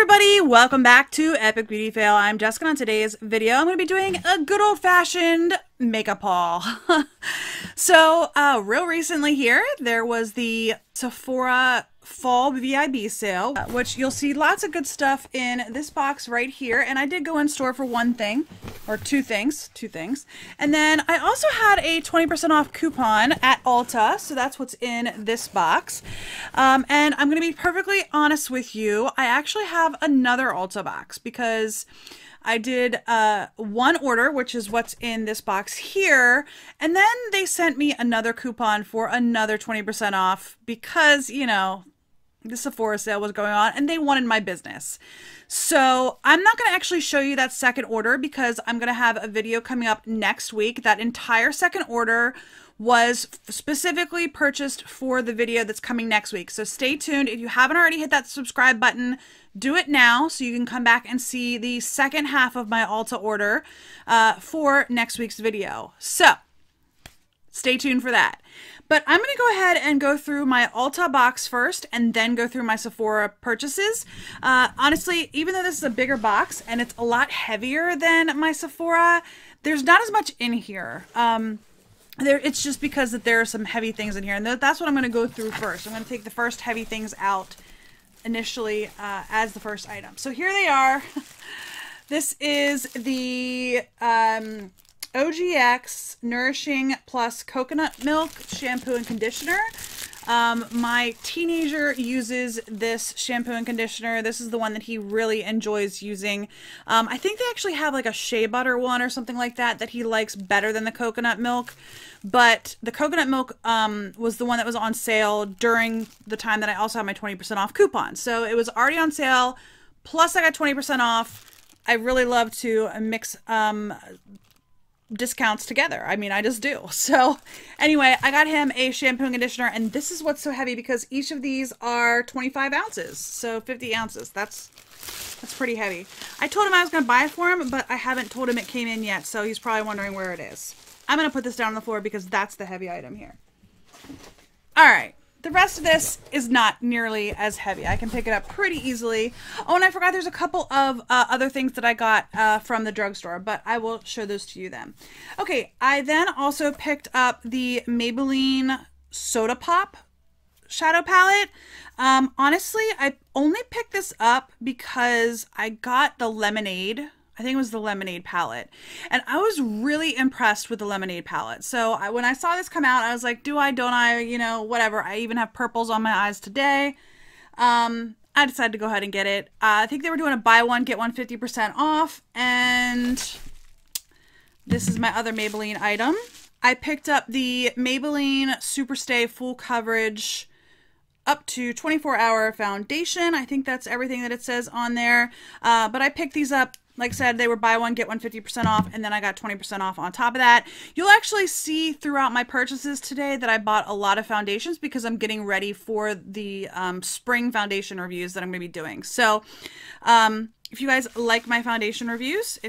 everybody, welcome back to Epic Beauty Fail. I'm Jessica. On today's video, I'm going to be doing a good old-fashioned makeup haul. So, real recently here, there was the Sephora Fall VIB sale, which you'll see lots of good stuff in this box right here. And I did go in store for one thing, or two things. And then I also had a 20% off coupon at Ulta, so that's what's in this box. And I'm going to be perfectly honest with you, I actually have another Ulta box because I did one order, which is what's in this box here, and then they sent me another coupon for another 20% off because, you know, the Sephora sale was going on and they wanted my business. So I'm not going to actually show you that second order because I'm going to have a video coming up next week. That entire second order was specifically purchased for the video that's coming next week. So stay tuned. If you haven't already hit that subscribe button, do it now so you can come back and see the second half of my Ulta order for next week's video. So stay tuned for that. But I'm going to go ahead and go through my Ulta box first and then go through my Sephora purchases. Honestly, even though this is a bigger box and it's a lot heavier than my Sephora, there's not as much in here. It's just because that there are some heavy things in here, and that's what I'm going to go through first. I'm going to take the first heavy things out initially as the first item. So here they are. This is the OGX Nourishing Plus Coconut Milk Shampoo and Conditioner. My teenager uses this shampoo and conditioner. This is the one that he really enjoys using. I think they actually have like a shea butter one or something like that that he likes better than the coconut milk. But the coconut milk was the one that was on sale during the time that I also had my 20% off coupon. So it was already on sale, plus I got 20% off. I really love to mix discounts together. I mean, I just do. So anyway, I got him a shampoo and conditioner, and this is what's so heavy because each of these are 25 ounces. So 50 ounces. That's pretty heavy. I told him I was going to buy it for him, but I haven't told him it came in yet. So he's probably wondering where it is. I'm going to put this down on the floor because that's the heavy item here. All right. The rest of this is not nearly as heavy. I can pick it up pretty easily. Oh, and I forgot there's a couple of other things that I got from the drugstore, but I will show those to you then. Okay, I then also picked up the Maybelline Soda Pop Shadow Palette. Honestly, I only picked this up because I got the Lemonade. I think it was the Lemonade palette. And I was really impressed with the Lemonade palette. So when I saw this come out, I was like, do I, don't I, you know, whatever. I even have purples on my eyes today. I decided to go ahead and get it. I think they were doing a buy one, get one 50% off. And this is my other Maybelline item. I picked up the Maybelline Superstay Full Coverage up to 24-hour foundation. I think that's everything that it says on there. But I picked these up. Like I said, they were buy one, get one 50% off, and then I got 20% off on top of that. You'll actually see throughout my purchases today that I bought a lot of foundations because I'm getting ready for the spring foundation reviews that I'm going to be doing. So if you guys like my foundation reviews,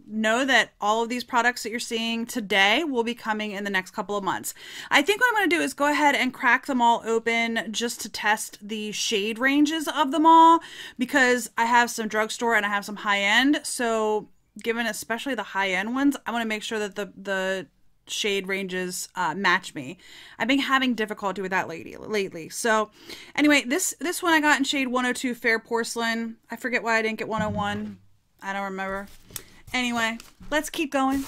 know that all of these products that you're seeing today will be coming in the next couple of months. I think what I'm going to do is go ahead and crack them all open just to test the shade ranges of them all, because I have some drugstore and I have some high-end. So given especially the high-end ones, I want to make sure that the shade ranges match me. I've been having difficulty with that lately. So anyway, this one I got in shade 102 Fair Porcelain. I forget why I didn't get 101. I don't remember. Anyway, let's keep going.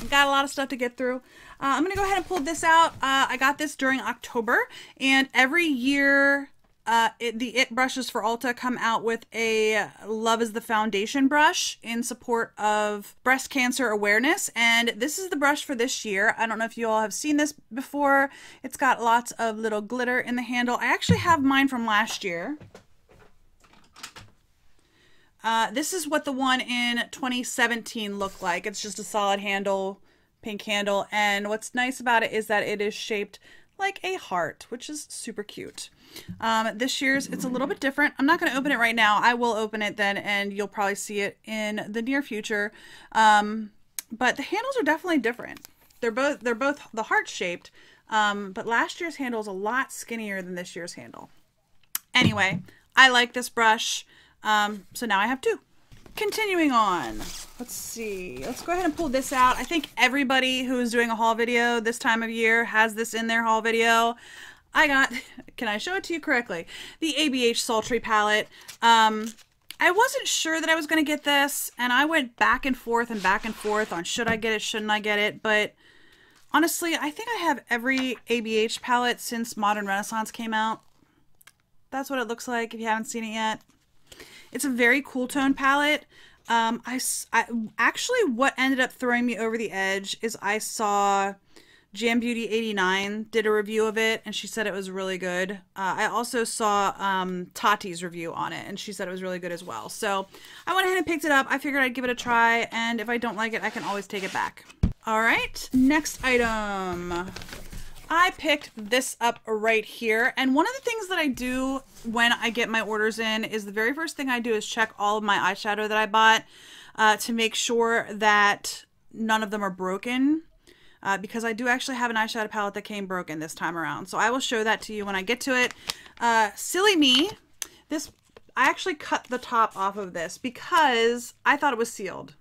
Got a lot of stuff to get through. I'm going to go ahead and pull this out. I got this during October, and every year the IT brushes for Ulta come out with a Love is the Foundation brush in support of breast cancer awareness, and this is the brush for this year. I don't know if you all have seen this before. It's got lots of little glitter in the handle. I actually have mine from last year. This is what the one in 2017 looked like. It's just a solid handle, pink handle, and what's nice about it is that it is shaped like a heart, which is super cute. This year's, it's a little bit different. I'm not going to open it right now. I will open it then, and you'll probably see it in the near future. But the handles are definitely different. They're both the heart shaped, but last year's handle is a lot skinnier than this year's handle. Anyway, I like this brush. So now I have two. Continuing on, let's see. Let's go ahead and pull this out. I think everybody who is doing a haul video this time of year has this in their haul video. I got, can I show it to you correctly? The EBates Sultry palette. I wasn't sure that I was going to get this, and I went back and forth on should I get it, shouldn't I get it, but honestly, I think I have every EBates palette since Modern Renaissance came out. That's what it looks like if you haven't seen it yet. It's a very cool tone palette. Actually, what ended up throwing me over the edge is I saw Jam Beauty 89 did a review of it, and she said it was really good. I also saw Tati's review on it, and she said it was really good as well. So I went ahead and picked it up. I figured I'd give it a try, and if I don't like it, I can always take it back. All right, next item. I picked this up right here, and one of the things that I do when I get my orders in is the very first thing I do is check all of my eyeshadow that I bought to make sure that none of them are broken, because I do actually have an eyeshadow palette that came broken this time around. So I will show that to you when I get to it. Silly me, I actually cut the top off of this because I thought it was sealed.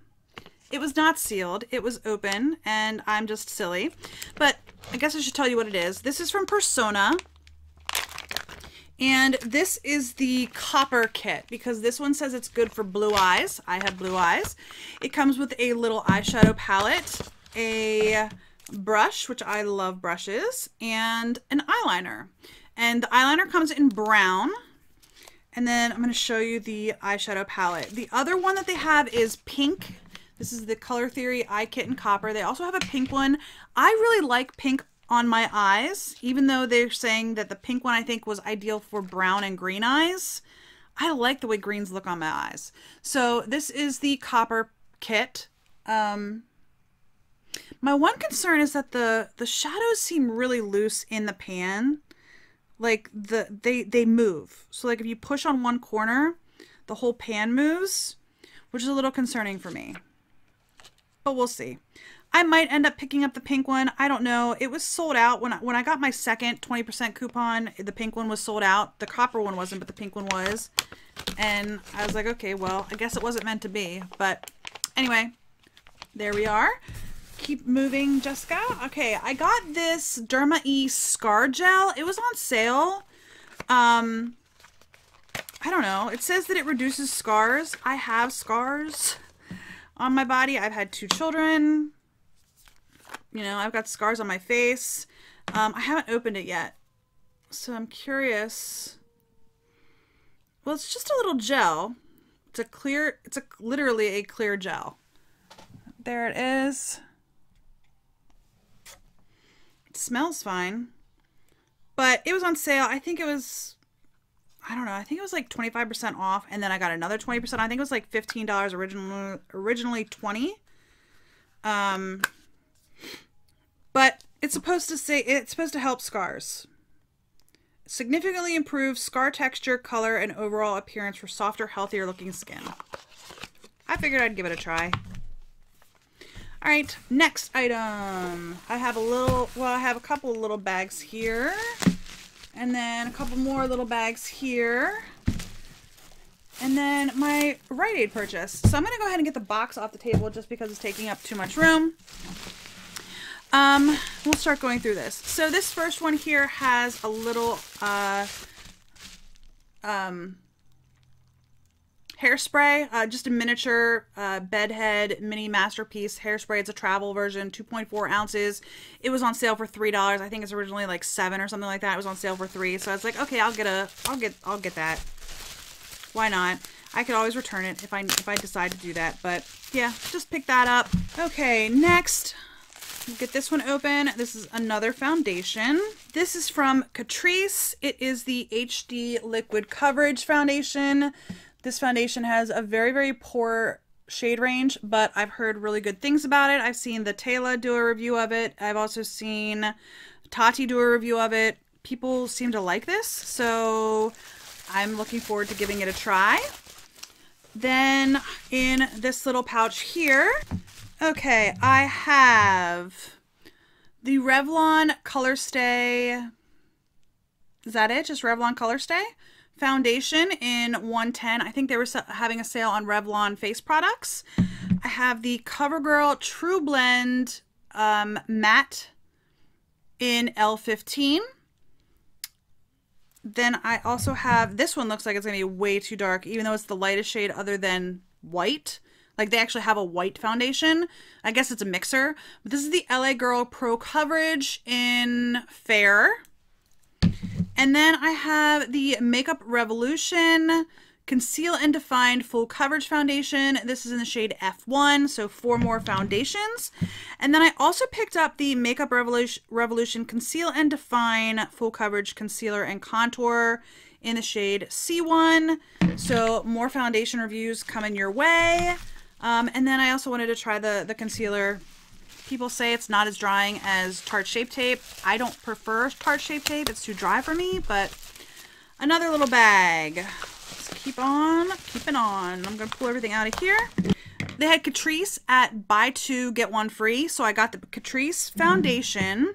It was not sealed, it was open, and I'm just silly. But I guess I should tell you what it is. This is from Persona, and this is the copper kit because this one says it's good for blue eyes. I have blue eyes. It comes with a little eyeshadow palette, a brush, which I love brushes, and an eyeliner. And the eyeliner comes in brown. And then I'm going to show you the eyeshadow palette. The other one that they have is pink. This is the Color Theory Eye Kit in Copper. They also have a pink one. I really like pink on my eyes, even though they're saying that the pink one I think was ideal for brown and green eyes. I like the way greens look on my eyes. So this is the Copper kit. My one concern is that the shadows seem really loose in the pan. Like they move. So like if you push on one corner, the whole pan moves, which is a little concerning for me. But we'll see. I might end up picking up the pink one. I don't know. It was sold out when I got my second 20% coupon. The pink one was sold out. The copper one wasn't, but the pink one was. And I was like, okay, well, I guess it wasn't meant to be. But anyway, there we are. Keep moving, Jessica. Okay, I got this Derma E Scar Gel. It was on sale. I don't know. It says that it reduces scars. I have scars on my body. I've had 2 children. You know, I've got scars on my face. I haven't opened it yet, so I'm curious. Well, it's just a little gel. It's literally a clear gel. There it is. It smells fine, but it was on sale. I think it was, I don't know, I think it was like 25% off, and then I got another 20%. I think it was like $15 originally $20. But it's supposed to help scars. Significantly improve scar texture, color, and overall appearance for softer, healthier looking skin. I figured I'd give it a try. All right, next item. I have a couple of little bags here, and then a couple more little bags here, and then my Rite Aid purchase. So I'm gonna go ahead and get the box off the table just because it's taking up too much room. We'll start going through this. So this first one here has a little hairspray, just a miniature bedhead mini masterpiece hairspray. It's a travel version, 2.4 ounces. It was on sale for $3. I think it's originally like $7 or something like that. It was on sale for $3. So I was like, okay, I'll get that. Why not? I could always return it if I decide to do that. But yeah, just pick that up. Okay, next. Get this one open. This is another foundation. This is from Catrice. It is the HD Liquid Coverage Foundation. This foundation has a very, very poor shade range, but I've heard really good things about it. I've seen the Taylor do a review of it. I've also seen Tati do a review of it. People seem to like this, so I'm looking forward to giving it a try. Then in this little pouch here, okay, I have the Revlon Color Stay. Is that it? Just Revlon Color Stay foundation in 110. I think they were having a sale on Revlon face products. I have the CoverGirl True Blend matte in L15. Then I also have, this one looks like it's going to be way too dark, even though it's the lightest shade other than white. Like, they actually have a white foundation. I guess it's a mixer. But this is the LA Girl Pro Coverage in Fair. And then I have the Makeup Revolution Conceal and Define Full Coverage Foundation. This is in the shade F1, so 4 more foundations. And then I also picked up the Makeup Revolution Conceal and Define Full Coverage Concealer and Contour in the shade C1. So more foundation reviews coming your way. And then I also wanted to try the concealer. People say it's not as drying as Tarte Shape Tape. I don't prefer Tarte Shape Tape. It's too dry for me, but another little bag. Let's keep on keeping on. I'm going to pull everything out of here. They had Catrice at buy 2, get 1 free. So I got the Catrice foundation.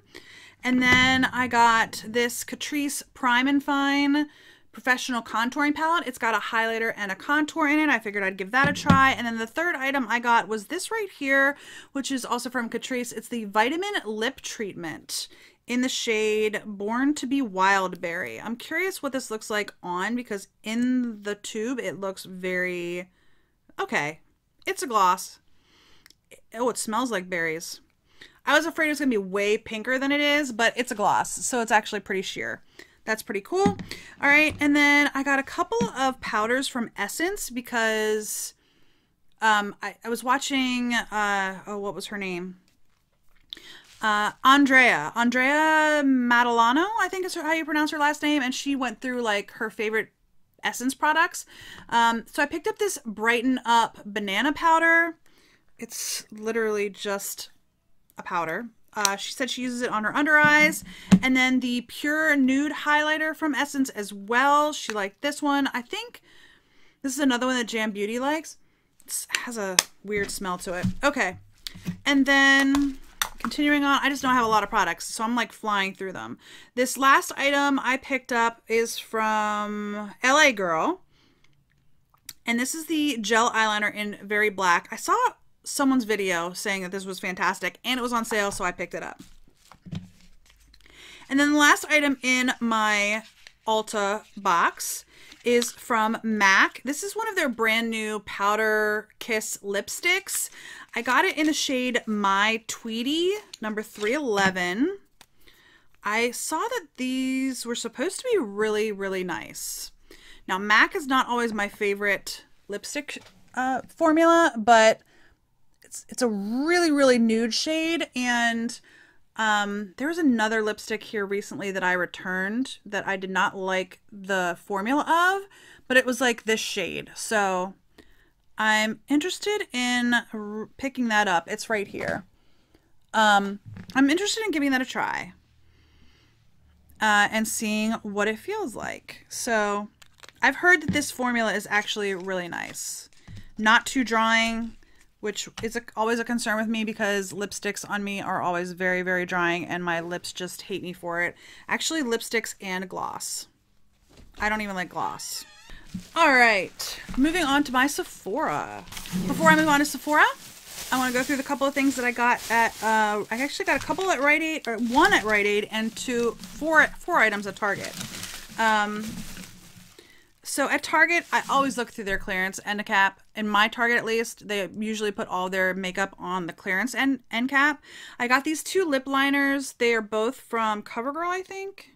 And then I got this Catrice Prime and Fine Professional Contouring Palette. It's got a highlighter and a contour in it. I figured I'd give that a try. And then the third item I got was this right here, which is also from Catrice. It's the Vitamin Lip Treatment in the shade Born to be Wildberry. I'm curious what this looks like on, because in the tube it looks very okay. It's a gloss. Oh, it smells like berries. I was afraid it was gonna be way pinker than it is, but it's a gloss, so it's actually pretty sheer. That's pretty cool. All right, and then I got a couple of powders from Essence because I was watching, oh, what was her name? Andrea Matalano, I think is how you pronounce her last name, and she went through like her favorite Essence products. So I picked up this Brighten Up banana powder. It's literally just a powder. She said she uses it on her under eyes. And then the Pure Nude highlighter from Essence as well. She liked this one. I think this is another one that Jam Beauty likes. It has a weird smell to it. Okay. And then continuing on, I just don't have a lot of products, so I'm like flying through them. This last item I picked up is from LA Girl. And this is the gel eyeliner in Very Black. I saw someone's video saying that this was fantastic and it was on sale, so I picked it up. And then the last item in my Ulta box is from MAC. This is one of their brand new Powder Kiss lipsticks. I got it in the shade My Tweety, number 311. I saw that these were supposed to be really, really nice. Now, MAC is not always my favorite lipstick formula, but it's a really, really nude shade, and there was another lipstick here recently that I returned that I did not like the formula of, but it was like this shade. So I'm interested in picking that up. It's right here. I'm interested in giving that a try and seeing what it feels like. So I've heard that this formula is actually really nice. Not too drying, which is always a concern with me because lipsticks on me are always very, very drying and my lips just hate me for it. Actually, lipsticks and gloss. I don't even like gloss. All right, moving on to my Sephora. Before I move on to Sephora, I want to go through the couple of things that I got at, I actually got a couple at Rite Aid, or one at Rite Aid and four items at Target. So at Target, I always look through their clearance end cap. In my Target, at least, they usually put all their makeup on the clearance end cap. I got these 2 lip liners. They are both from CoverGirl, I think.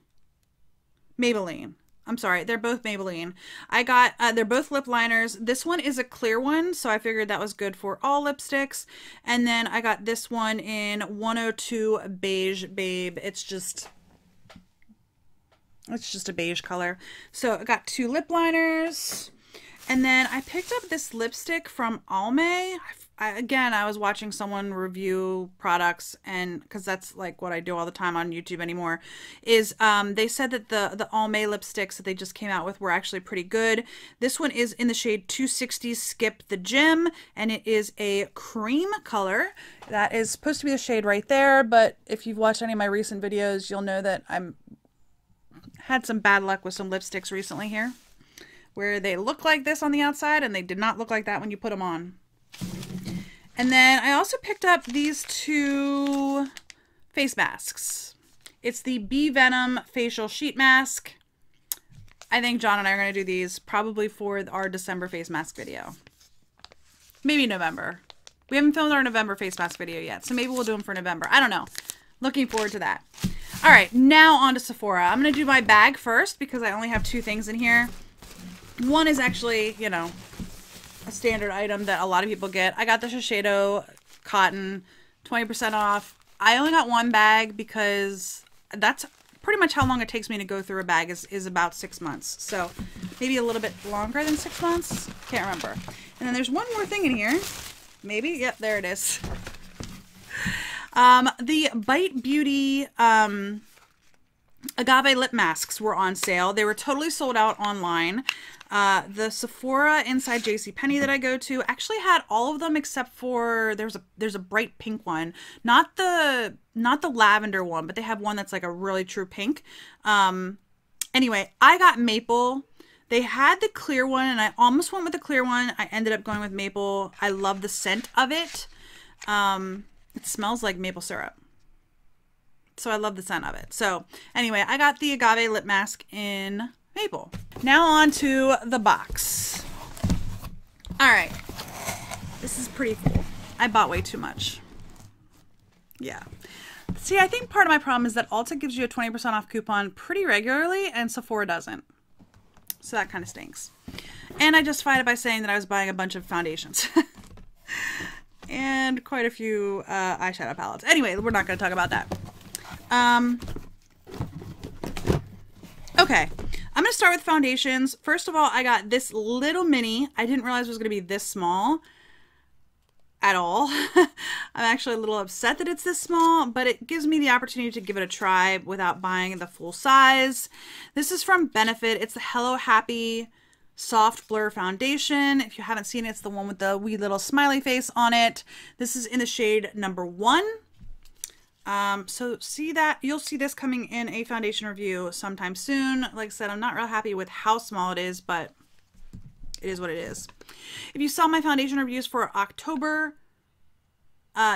Maybelline. I'm sorry, they're both Maybelline. I got, they're both lip liners. This one is a clear one, so I figured that was good for all lipsticks. And then I got this one in 102 Beige Babe. It's just a beige color. So I got 2 lip liners. And then I picked up this lipstick from Almay. Again, I was watching someone review products, and because that's like what I do all the time on YouTube anymore, is they said that the Almay lipsticks that they just came out with were actually pretty good. This one is in the shade 260 Skip the Gym, and it is a cream color. That is supposed to be the shade right there, but if you've watched any of my recent videos, you'll know that I'm had some bad luck with some lipsticks recently here. where they look like this on the outside and they did not look like that when you put them on. And then I also picked up these two face masks. It's the Bee Venom facial sheet mask. I think John and I are going to do these probably for our December face mask video. Maybe November. We haven't filmed our November face mask video yet, so maybe we'll do them for November. I don't know. Looking forward to that. All right, now on to Sephora. I'm going to do my bag first because I only have two things in here. One is actually, you know, a standard item that a lot of people get. I got the Shiseido cotton, 20% off. I only got one bag because that's pretty much how long it takes me to go through a bag is about 6 months. So maybe a little bit longer than 6 months. Can't remember. And then there's one more thing in here. Maybe. Yep, there it is. The Bite Beauty agave lip masks were on sale. They were totally sold out online. The Sephora inside JCPenney that I go to actually had all of them except for there's a bright pink one. Not the lavender one, but they have one that's like a really true pink. Anyway, I got maple. They had the clear one and I almost went with the clear one. I ended up going with maple. I love the scent of it. It smells like maple syrup. So I love the scent of it. So anyway, I got the agave lip mask in maple. Now on to the box. All right. This is pretty cool. I bought way too much. Yeah. See, I think part of my problem is that Ulta gives you a 20% off coupon pretty regularly and Sephora doesn't. So that kind of stinks. And I justified it by saying that I was buying a bunch of foundations. And quite a few eyeshadow palettes. Anyway, we're not going to talk about that. Okay. I'm going to start with foundations. First of all, I got this little mini. I didn't realize it was going to be this small at all. I'm actually a little upset that it's this small, but it gives me the opportunity to give it a try without buying the full size. This is from Benefit. It's the Hello Happy Soft Blur Foundation. If you haven't seen it, it's the one with the wee little smiley face on it. This is in the shade number 1. So see that you'll see this coming in a foundation review sometime soon. Like I said, I'm not real happy with how small it is, but it is what it is. If you saw my foundation reviews for October,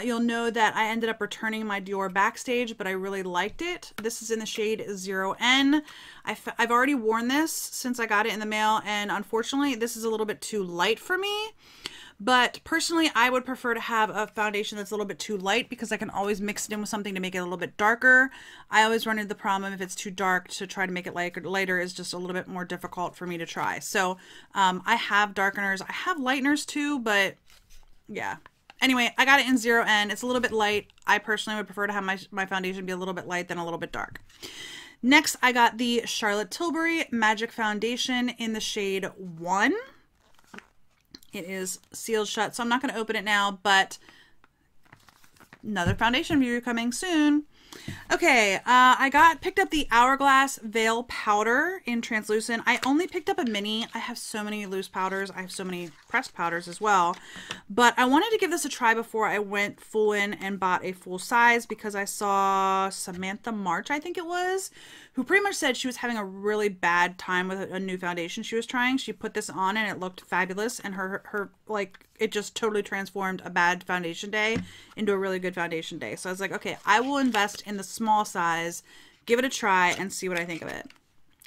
you'll know that I ended up returning my Dior Backstage, but I really liked it. This is in the shade 0N. I've already worn this since I got it in the mail, and unfortunately, this is a little bit too light for me. But personally, I would prefer to have a foundation that's a little bit too light because I can always mix it in with something to make it a little bit darker. I always run into the problem if it's too dark to try to make it lighter is just a little bit more difficult for me to try. So I have darkeners. I have lighteners too, but yeah. Anyway, I got it in 0N. It's a little bit light. I personally would prefer to have my foundation be a little bit light than a little bit dark. Next, I got the Charlotte Tilbury Magic Foundation in the shade 1. It is sealed shut, so I'm not going to open it now, but another foundation review coming soon. Okay, I picked up the Hourglass Veil Powder in translucent. I only picked up a mini. I have so many loose powders. I have so many pressed powders as well. But I wanted to give this a try before I went full in and bought a full size because I saw Samantha March, I think it was, who pretty much said she was having a really bad time with a new foundation she was trying. She put this on and it looked fabulous, and her like, it just totally transformed a bad foundation day into a really good foundation day. So I was like, okay, I will invest in the small size, give it a try, and see what I think of it.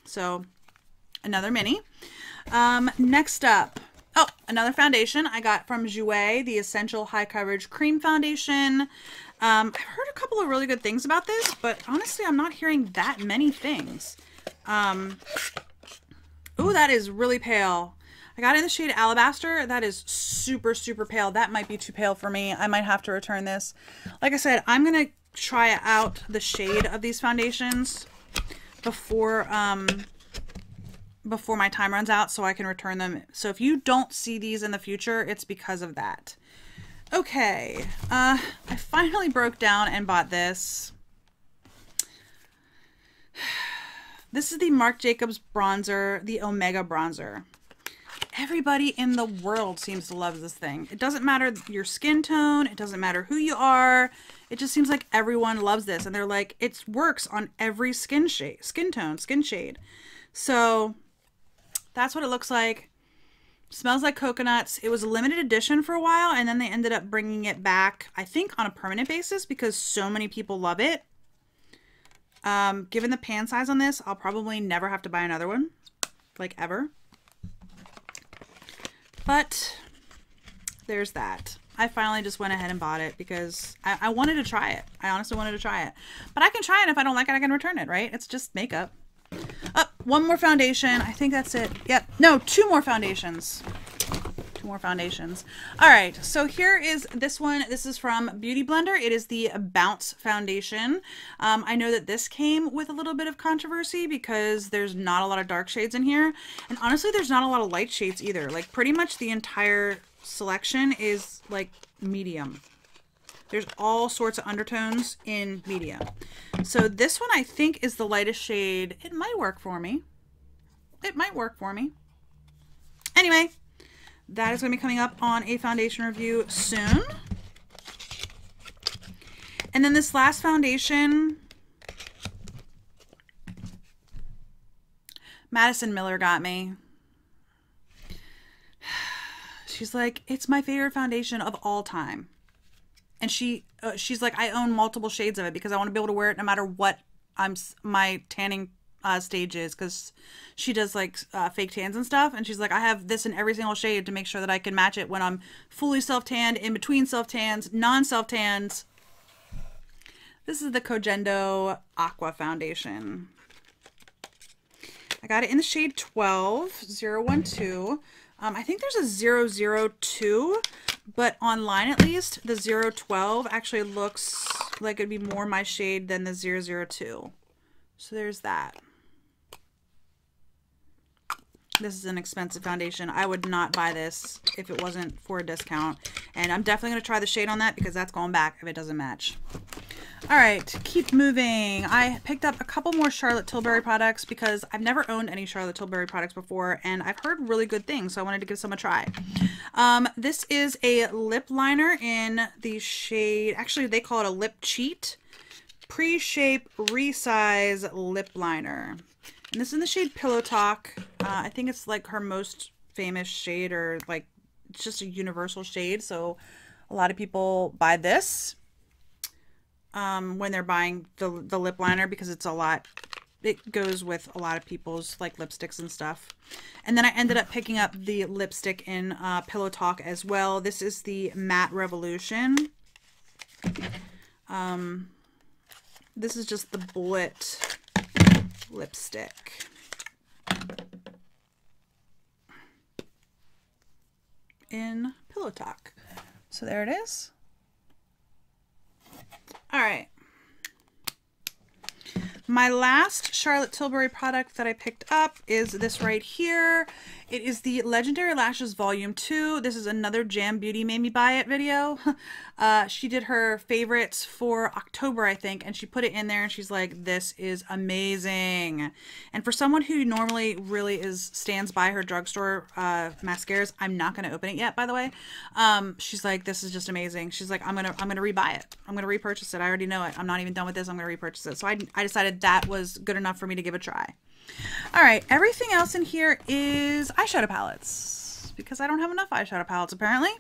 So another mini. Next up, oh, another foundation I got from Jouer, the Essential High Coverage Cream Foundation. I've heard a couple of really good things about this, but honestly, I'm not hearing that many things. Ooh, that is really pale. I got it in the shade Alabaster. That is super, super pale. That might be too pale for me. I might have to return this. Like I said, I'm going to try out the shade of these foundations before my time runs out so I can return them. So if you don't see these in the future, it's because of that. Okay, I finally broke down and bought this. This is the Marc Jacobs bronzer, the Omega bronzer. Everybody in the world seems to love this thing. It doesn't matter your skin tone. It doesn't matter who you are. It just seems like everyone loves this. And they're like, it works on every skin tone, skin shade. So That's what it looks like. Smells like coconuts. It was a limited edition for a while, and then they ended up bringing it back, I think, on a permanent basis because so many people love it. Given the pan size on this, I'll probably never have to buy another one, like ever. But there's that. I finally just went ahead and bought it because I wanted to try it. I honestly wanted to try it. But I can try it. If I don't like it, I can return it, right? It's just makeup. Oh, one more foundation. I think that's it. Yep. No, two more foundations. Two more foundations. All right. So here is this one. This is from Beauty Blender. It is the Bounce Foundation. I know that this came with a little bit of controversy because there's not a lot of dark shades in here. And honestly, there's not a lot of light shades either. Like pretty much the entire selection is like medium. There's all sorts of undertones in medium. So this one I think is the lightest shade. It might work for me. It might work for me. Anyway, that is going to be coming up on a foundation review soon. And then this last foundation, Madison Miller got me. She's like, it's my favorite foundation of all time. And she's like, I own multiple shades of it because I want to be able to wear it no matter what my tanning stage is, because she does like fake tans and stuff. And she's like, I have this in every single shade to make sure that I can match it when I'm fully self-tanned, in between self-tans, non-self-tans. This is the Kojendo Aqua Foundation. I got it in the shade 12, 012. I think there's a 002, but online at least, the 012 actually looks like it'd be more my shade than the 002. So there's that. This is an expensive foundation. I would not buy this if it wasn't for a discount. And I'm definitely going to try the shade on that because that's going back if it doesn't match. All right, keep moving. I picked up a couple more Charlotte Tilbury products because I've never owned any Charlotte Tilbury products before, and I've heard really good things, so I wanted to give some a try. This is a lip liner in the shade, actually they call it a lip cheat, pre-shape resize lip liner. And this is in the shade Pillow Talk. I think it's like her most famous shade, or like it's just a universal shade, so a lot of people buy this when they're buying the lip liner because it's a lot, it goes with a lot of people's like lipsticks and stuff. And then I ended up picking up the lipstick in Pillow Talk as well. This is the Matte Revolution. This is just the bullet lipstick. In Pillow Talk. So there it is. All right. My last Charlotte Tilbury product that I picked up is this right here. It is the Legendary Lashes Volume 2. This is another Jam Beauty Made Me Buy It video. She did her favorites for October, I think, and she put it in there and she's like, this is amazing. And for someone who normally really stands by her drugstore mascaras, I'm not going to open it yet, by the way. She's like, this is just amazing. She's like, I'm gonna rebuy it. I'm going to repurchase it. I already know it. I'm not even done with this. I'm going to repurchase it. So I decided that was good enough for me to give a try. All right, everything else in here is eyeshadow palettes because I don't have enough eyeshadow palettes apparently.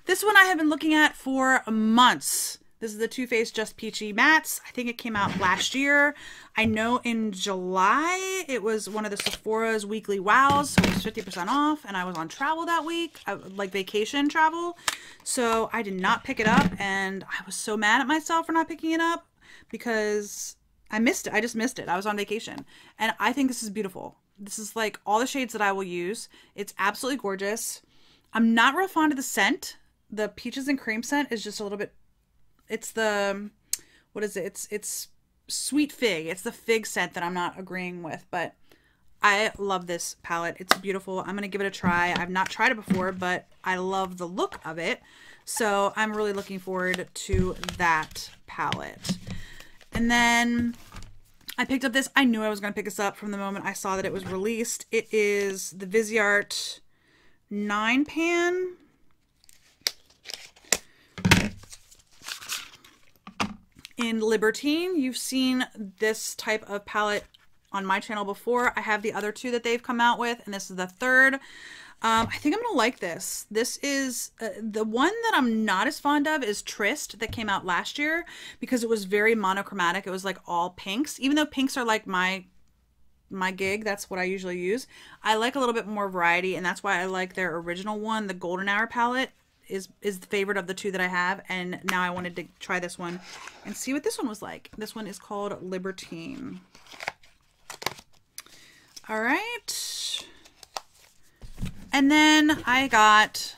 This one I have been looking at for months. This is the Too Faced Just Peachy Mattes. I think it came out last year. I know in July it was one of the Sephora's weekly wows, so it was 50% off, and I was on travel that week, like vacation travel, so I did not pick it up, and I was so mad at myself for not picking it up because I missed it. I just missed it. I was on vacation. And I think this is beautiful. This is like all the shades that I will use. It's absolutely gorgeous. I'm not real fond of the scent. The Peaches and Cream scent is just a little bit, it's the, what is it? It's Sweet Fig. It's the fig scent that I'm not agreeing with, but I love this palette. It's beautiful. I'm going to give it a try. I've not tried it before, but I love the look of it. So I'm really looking forward to that palette. And then I picked up this. I knew I was going to pick this up from the moment I saw that it was released. It is the Viseart 9 pan. In Libertine. You've seen this type of palette on my channel before. I have the other two that they've come out with, and this is the third. I think I'm gonna like this. This is the one that I'm not as fond of is Tryst that came out last year because it was very monochromatic. It was like all pinks, even though pinks are like my gig. That's what I usually use. I like a little bit more variety, and that's why I like their original one. The Golden Hour palette is the favorite of the two that I have, and now I wanted to try this one and see what this one was like. This one is called Libertine. All right. And then I got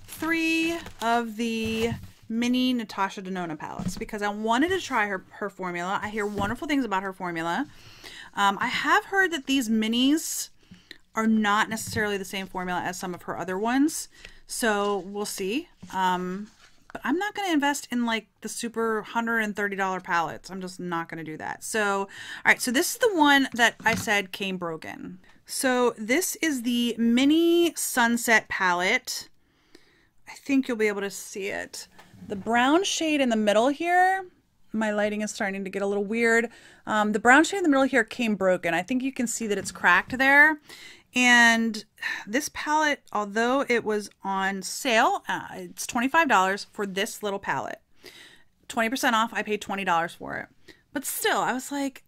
3 of the mini Natasha Denona palettes because I wanted to try her formula. I hear wonderful things about her formula. I have heard that these minis are not necessarily the same formula as some of her other ones, so we'll see. But I'm not going to invest in like the super $130 palettes. I'm just not going to do that. So, all right, so this is the one that I said came broken. So this is the mini Sunset palette. I think you'll be able to see it. The brown shade in the middle here, my lighting is starting to get a little weird. The brown shade in the middle here came broken. I think you can see that it's cracked there. And this palette, although it was on sale, it's $25 for this little palette. 20% off, I paid $20 for it. But still, I was like,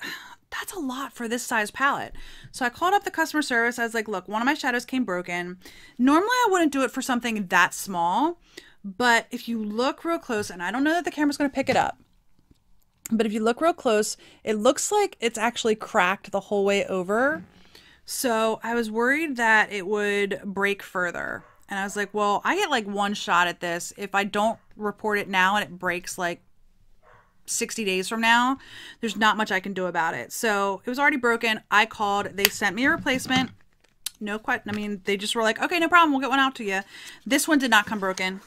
that's a lot for this size palette. So I called up the customer service. I was like, look, one of my shadows came broken. Normally I wouldn't do it for something that small, but if you look real close, and I don't know that the camera's going to pick it up, but if you look real close, it looks like it's actually cracked the whole way over. So I was worried that it would break further. And I was like, well, I get like one shot at this. If I don't report it now and it breaks like 60 days from now, there's not much I can do about it. So it was already broken. I called, they sent me a replacement. No question. I mean, they just were like, okay, no problem. We'll get one out to you. This one did not come broken.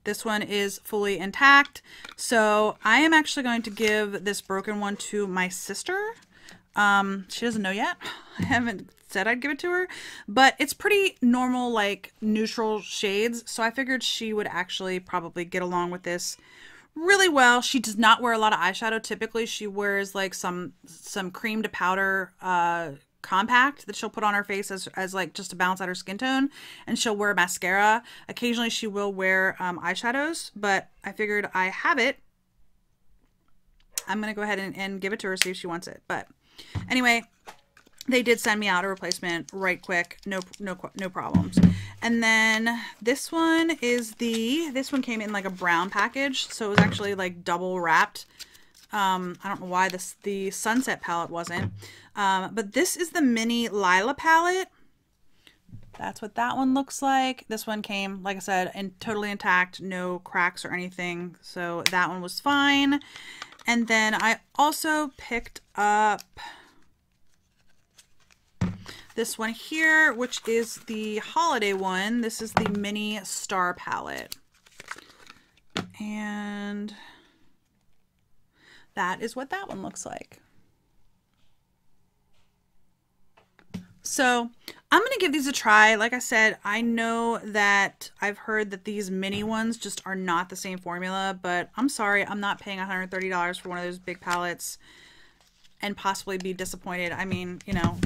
This one is fully intact. So I am actually going to give this broken one to my sister. She doesn't know yet. I haven't said I'd give it to her, but it's pretty normal, like neutral shades. So I figured she would actually probably get along with this really well. She does not wear a lot of eyeshadow. Typically she wears like some cream to powder compact that she'll put on her face as like just to balance out her skin tone, and she'll wear mascara. Occasionally she will wear eyeshadows, but I figured I have it. I'm gonna go ahead and give it to her, see if she wants it. But anyway, they did send me out a replacement right quick. No problems. And then this one is this one came in like a brown package, so it was actually like double wrapped. I don't know why the Sunset palette wasn't, but this is the mini Lila palette. That's what that one looks like. This one came, like I said, totally intact, no cracks or anything, so that one was fine. And then I also picked up this one here, which is the holiday one. This is the mini Star palette. And that is what that one looks like. So I'm going to give these a try. Like I said, I know that I've heard that these mini ones just are not the same formula, but I'm sorry, I'm not paying $130 for one of those big palettes and possibly be disappointed. I mean, you know,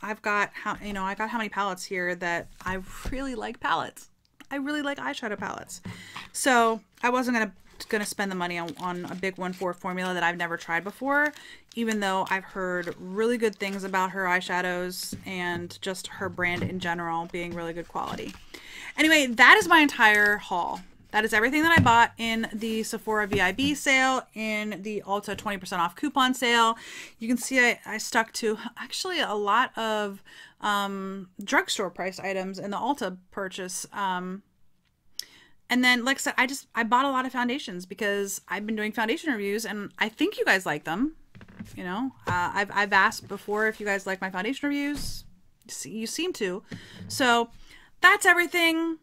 I got how many palettes here that I really like palettes. I really like eyeshadow palettes. So I wasn't gonna spend the money on a big one for a formula that I've never tried before, even though I've heard really good things about her eyeshadows and just her brand in general being really good quality. Anyway, that is my entire haul. That is everything that I bought in the Sephora VIB sale, in the Ulta 20% off coupon sale. You can see I stuck to actually a lot of drugstore price items in the Ulta purchase. And then, like I said, I bought a lot of foundations because I've been doing foundation reviews and I think you guys like them. You know, I've asked before if you guys like my foundation reviews. You seem to. So that's everything.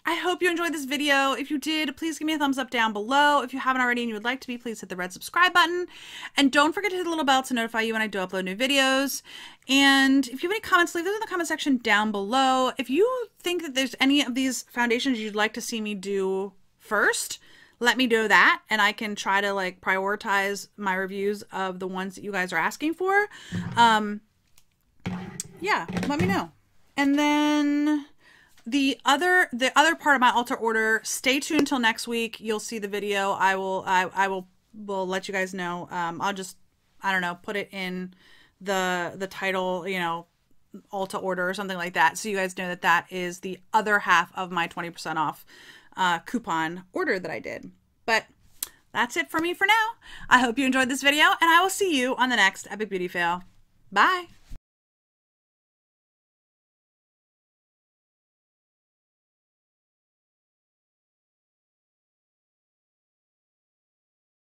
I hope you enjoyed this video. If you did, please give me a thumbs up down below. If you haven't already and you would like to be, please hit the red subscribe button. And don't forget to hit the little bell to notify you when I do upload new videos. And if you have any comments, leave those in the comment section down below. If you think that there's any of these foundations you'd like to see me do first, let me know that, and I can try to like prioritize my reviews of the ones that you guys are asking for. Yeah, let me know. And then the other part of my Ulta order, stay tuned until next week. You'll see the video. I will let you guys know. I'll just, I don't know, put it in the title, you know, Ulta order or something like that, so you guys know that that is the other half of my 20% off coupon order that I did. But that's it for me for now. I hope you enjoyed this video, and I will see you on the next Epic Beauty Fail. Bye!